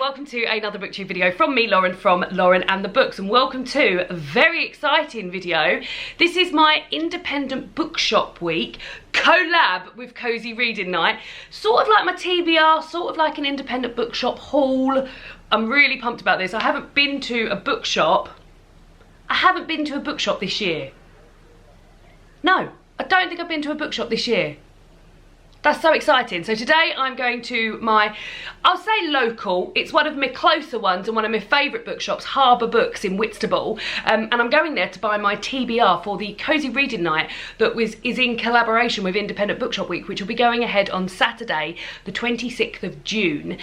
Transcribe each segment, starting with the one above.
welcome to another booktube video from me, Lauren, from Lauren and the Books, and welcome to a very exciting video. This is my independent bookshop week collab with Cosy Reading Night, sort of like my TBR, sort of like an independent bookshop haul. I'm really pumped about this. I haven't been to a bookshop this year. No, I don't think I've been to a bookshop this year. That's so exciting. So today I'm going to my, I'll say local, it's one of my closer ones and one of my favourite bookshops, Hurrah Books in Whitstable. And I'm going there to buy my TBR for the Cosy Reading Night that is in collaboration with Independent Bookshop Week, which will be going ahead on Saturday, the 26th of June,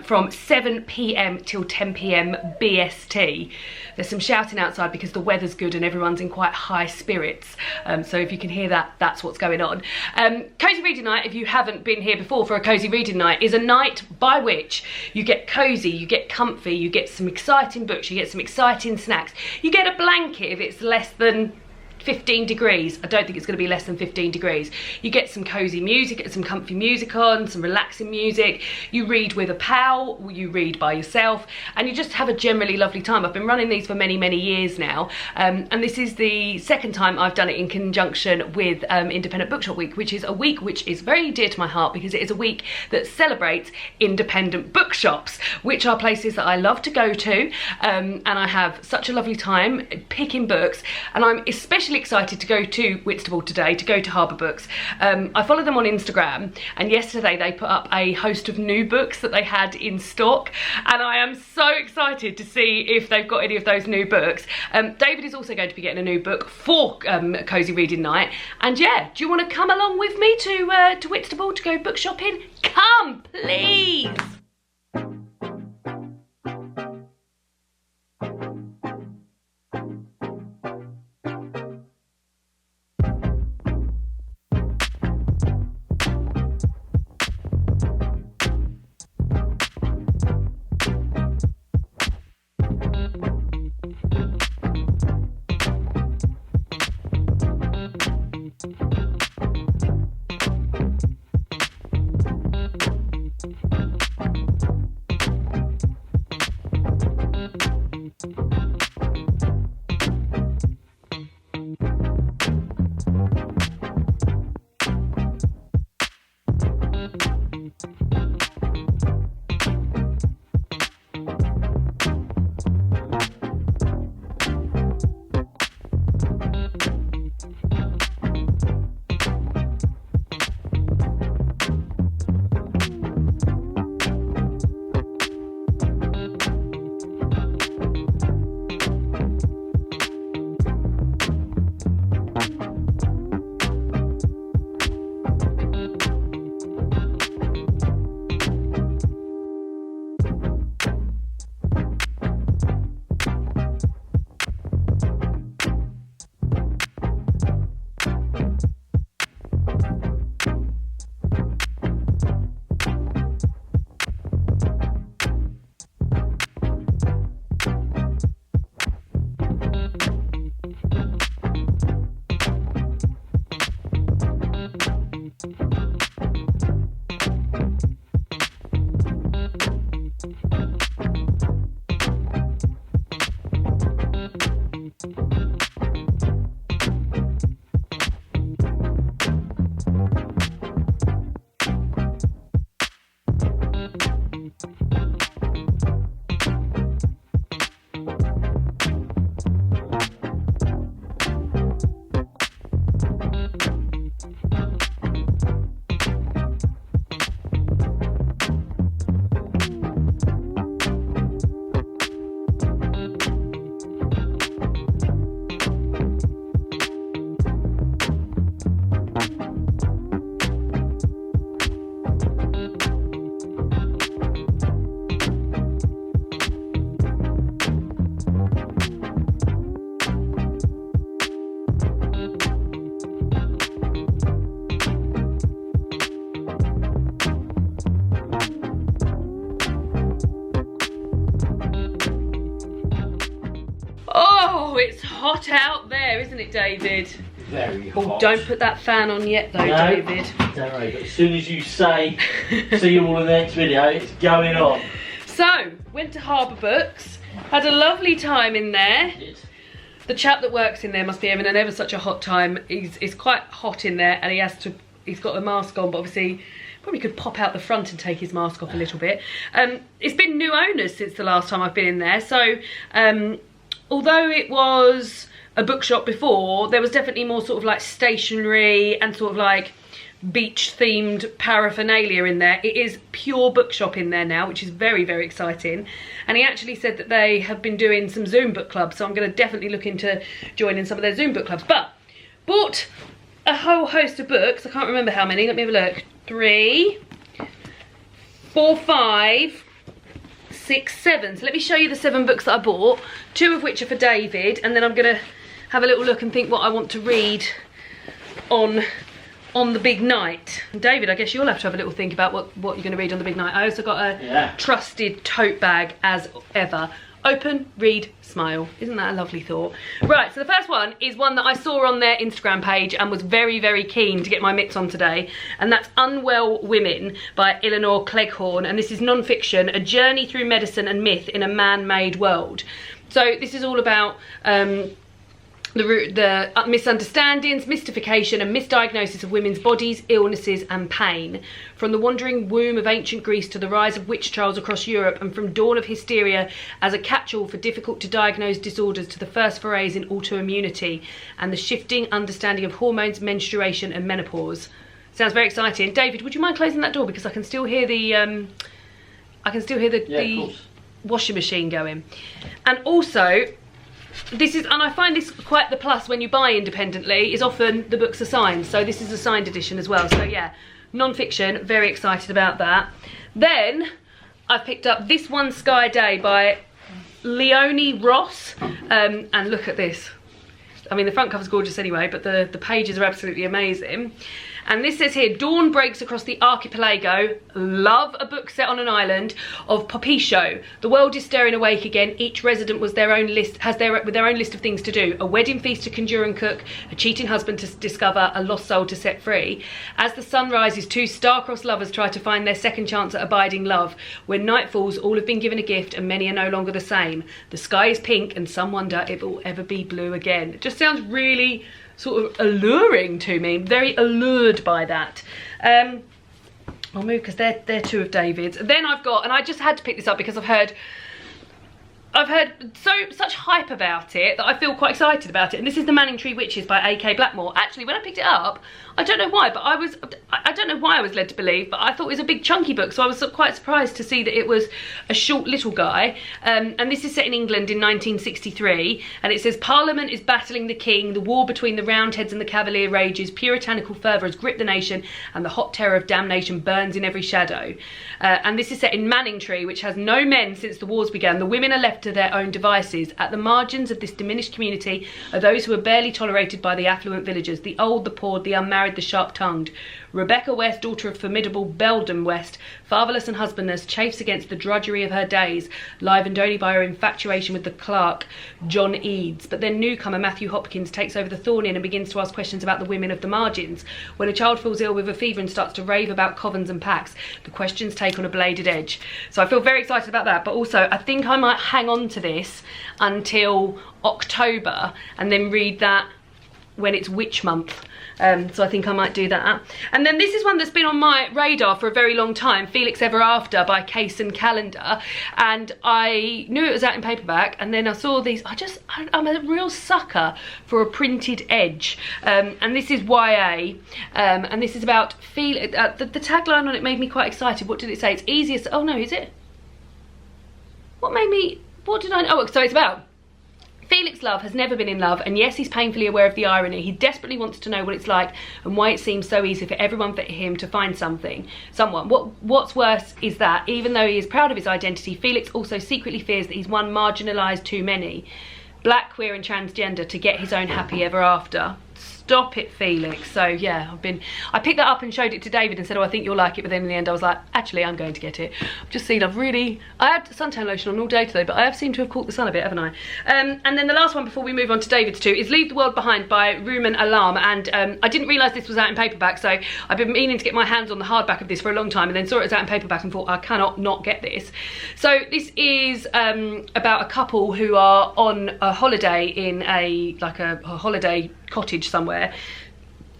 from 7 PM till 10 PM BST. There's some shouting outside because the weather's good and everyone's in quite high spirits. So if you can hear that, that's what's going on. Cosy Reading Night, if you haven't been here before for a Cosy Reading Night, is a night by which you get cosy, you get comfy, you get some exciting books, you get some exciting snacks, you get a blanket if it's less than 15 degrees. I don't think it's going to be less than 15 degrees. You get some cosy music, get some comfy music on, some relaxing music. You read with a pal, you read by yourself, and you just have a generally lovely time. I've been running these for many, many years now, and this is the second time I've done it in conjunction with Independent Bookshop Week, which is a week which is very dear to my heart because it is a week that celebrates independent bookshops, which are places that I love to go to, and I have such a lovely time picking books, and I'm especially excited to go to Whitstable today, to go to Hurrah Books. I follow them on Instagram, and yesterday they put up a host of new books that they had in stock, and I am so excited to see if they've got any of those new books. David is also going to be getting a new book for Cosy Reading Night, and yeah, do you want to come along with me to Whitstable to go book shopping? Come, please! Oh, it's hot out there, isn't it, David? Very hot. Oh, don't put that fan on yet, though, no, David. Don't worry, but as soon as you say, see you all in the next video, it's going on. So, went to Harbour Books, had a lovely time in there. The chap that works in there must be having an ever such a hot time. He's quite hot in there, and he's got a mask on, but obviously probably could pop out the front and take his mask off a little bit. It's been new owners since the last time I've been in there, so although it was a bookshop before, there was definitely more sort of like stationery and sort of like beach themed paraphernalia in there. It is pure bookshop in there now, which is very, very exciting. And he actually said that they have been doing some Zoom book clubs, so I'm going to definitely look into joining some of their Zoom book clubs. But bought a whole host of books. I can't remember how many. Let me have a look. 3, 4, 5, 6, 7. So let me show you the 7 books that I bought, 2 of which are for David, and then I'm going to have a little look and think what I want to read on the big night. And David, I guess you'll have to have a little think about what you're going to read on the big night. I also got a trusted tote bag as ever. Open, read, smile. Isn't that a lovely thought? Right, so the first one is one that I saw on their Instagram page and was very, very keen to get my mitts on today. And that's Unwell Women by Eleanor Cleghorn. And this is non-fiction, a journey through medicine and myth in a man-made world. So this is all about the misunderstandings, mystification and misdiagnosis of women's bodies, illnesses and pain. From the wandering womb of ancient Greece to the rise of witch trials across Europe, and from dawn of hysteria as a catch-all for difficult to diagnose disorders to the first forays in autoimmunity and the shifting understanding of hormones, menstruation and menopause. Sounds very exciting. David, would you mind closing that door, because I can still hear the washing machine going. And also, and I find this quite the plus when you buy independently, is often the books are signed. So this is a signed edition as well. So yeah, non-fiction, very excited about that. Then I've picked up This One Sky Day by Leonie Ross. And look at this. I mean, the front cover's gorgeous anyway, but the pages are absolutely amazing. And this says here, dawn breaks across the archipelago. Love a book set on an island of Popicho. The world is stirring awake again. Each resident has their own list of things to do. A wedding feast to conjure and cook, a cheating husband to discover, a lost soul to set free. As the sun rises, 2 star-crossed lovers try to find their second chance at abiding love. When night falls, all have been given a gift and many are no longer the same. The sky is pink and some wonder if it will ever be blue again. It just sounds really sort of alluring to me. Very allured by that. I'll move because they're 2 of David's. Then I've got, and I just had to pick this up because I've heard such hype about it that I feel quite excited about it. And this is The Manningtree Witches by A.K. Blackmore. Actually, when I picked it up, I don't know why, but I don't know why I was led to believe, but I thought it was a big chunky book, so I was quite surprised to see that it was a short little guy. And this is set in England in 1963, and it says, Parliament is battling the king, the war between the Roundheads and the Cavalier rages, puritanical fervour has gripped the nation, and the hot terror of damnation burns in every shadow. And this is set in Manningtree, which has no men since the wars began. The women are left to their own devices. At the margins of this diminished community are those who are barely tolerated by the affluent villagers, the old, the poor, the unmarried, the sharp-tongued. Rebecca West, daughter of formidable Beldam West, fatherless and husbandless, chafes against the drudgery of her days, livened only by her infatuation with the clerk, John Eads. But then newcomer Matthew Hopkins takes over the Thorn Inn and begins to ask questions about the women of the margins. When a child falls ill with a fever and starts to rave about covens and packs, the questions take on a bladed edge. So I feel very excited about that, but also I think I might hang on to this until October and then read that when it's witch month. So I think I might do that. And then this is one that's been on my radar for a very long time, Felix Ever After by Case and Calendar. And I knew it was out in paperback, and then I saw these. I'm a real sucker for a printed edge. And this is YA, and this is about Felix. The tagline on it made me quite excited. What did it say? It's easiest. Oh no, is it? What did I know? Oh, so it's about Felix Love has never been in love, and yes, he's painfully aware of the irony. He desperately wants to know what it's like and why it seems so easy for everyone but him to find someone. What's worse is that, even though he is proud of his identity, Felix also secretly fears that he's one marginalised too many, black, queer and transgender, to get his own happy ever after. Stop it, Felix. So yeah, I picked that up and showed it to David and said, oh, I think you'll like it, but then in the end I was like, actually I'm going to get it. I've just seen, I had suntan lotion on all day today, but I have seemed to have caught the sun a bit, haven't I? And then the last one before we move on to David's two is Leave the World Behind by Ruman Alarm, and I didn't realise this was out in paperback, so I've been meaning to get my hands on the hardback of this for a long time, and then saw it was out in paperback and thought I cannot not get this. So this is about a couple who are on a holiday in a holiday cottage somewhere,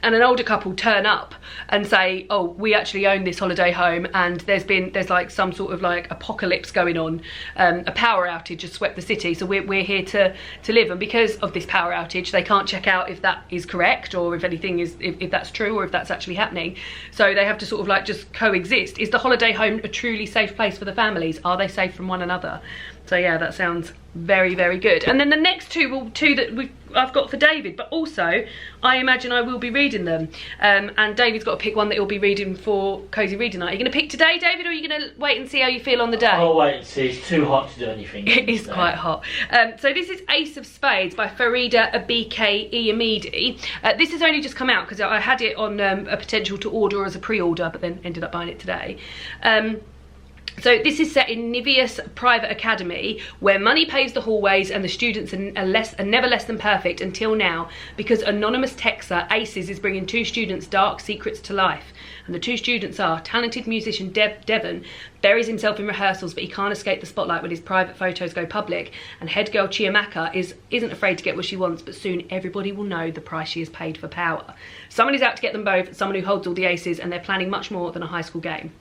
and an older couple turn up and say, oh, we actually own this holiday home, and there's like some sort of like apocalypse going on, a power outage has swept the city, so we're here to live, and because of this power outage they can't check out if that is correct, or if anything is, if that's true, or if that's actually happening, so they have to sort of like just coexist. Is the holiday home a truly safe place for the families? Are they safe from one another? So yeah, that sounds very, very good. And then the next two that I've got for David, but also I imagine I will be reading them. And David's got to pick one that he'll be reading for Cosy Reading Night. Are you going to pick today, David, or are you going to wait and see how you feel on the day? I'll wait and see. It's too hot to do anything. It is quite hot. So this is Ace of Spades by Farida Abike Iyamidi. This has only just come out because I had it on a potential to order as a pre-order, but then ended up buying it today. So this is set in Niveus Private Academy, where money paves the hallways and the students are never less than perfect until now, because anonymous texter Aces is bringing two students' dark secrets to life. And the two students are talented musician Devon, buries himself in rehearsals, but he can't escape the spotlight when his private photos go public, and head girl Chiamaka isn't afraid to get what she wants, but soon everybody will know the price she has paid for power. Someone is out to get them both, someone who holds all the aces, and they're planning much more than a high school game.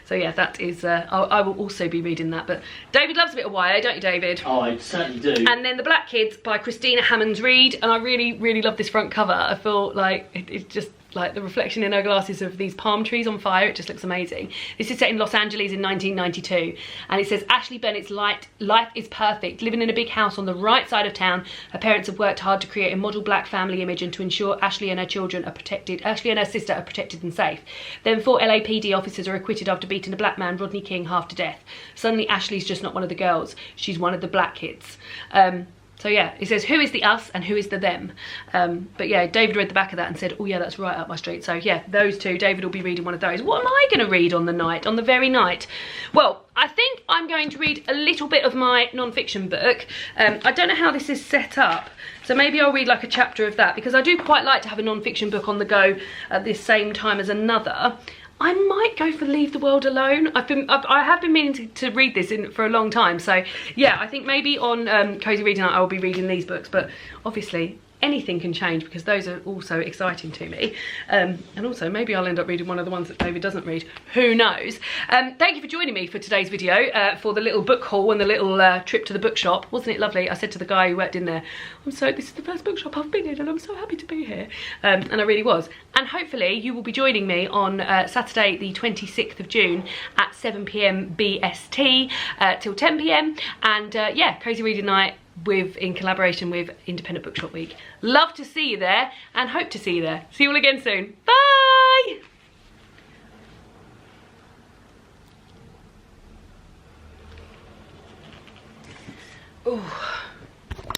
So yeah, that is, I will also be reading that, but David loves a bit of YA, don't you, David? Oh, I certainly do. And then The Black Kids by Christina Hammonds Reid, and I really, really love this front cover. I feel like it's just like the reflection in her glasses of these palm trees on fire. It just looks amazing. This is set in Los Angeles in 1992, and it says Ashley Bennett's life is perfect. Living in a big house on the right side of town, her parents have worked hard to create a model black family image and to ensure Ashley and her children are protected. Ashley and her sister are protected and safe. Then 4 LAPD officers are acquitted after beating a black man, Rodney King, half to death. Suddenly Ashley's just not one of the girls. She's one of the black kids. So yeah, it says who is the us and who is the them. But yeah, David read the back of that and said, oh yeah, that's right up my street. So yeah, those two, David will be reading one of those. What am I going to read on the very night? Well, I think I'm going to read a little bit of my non-fiction book. I don't know how this is set up, so maybe I'll read like a chapter of that, because I do quite like to have a non-fiction book on the go at the same time as another. I might go for Leave the World Alone. I have been meaning to read this for a long time, so yeah, I think maybe on Cosy Reading Night I'll be reading these books, but obviously anything can change because those are also exciting to me, and also maybe I'll end up reading one of the ones that David doesn't read, who knows. Thank you for joining me for today's video, for the little book haul and the little trip to the bookshop. Wasn't it lovely? I said to the guy who worked in there, this is the first bookshop I've been in and I'm so happy to be here, and I really was. And hopefully you will be joining me on Saturday the 26th of June at 7 PM BST till 10 PM, and yeah, Cosy Reading Night in collaboration with Independent Bookshop Week. Love to see you there and hope to see you there. See you all again soon. Bye! Ooh.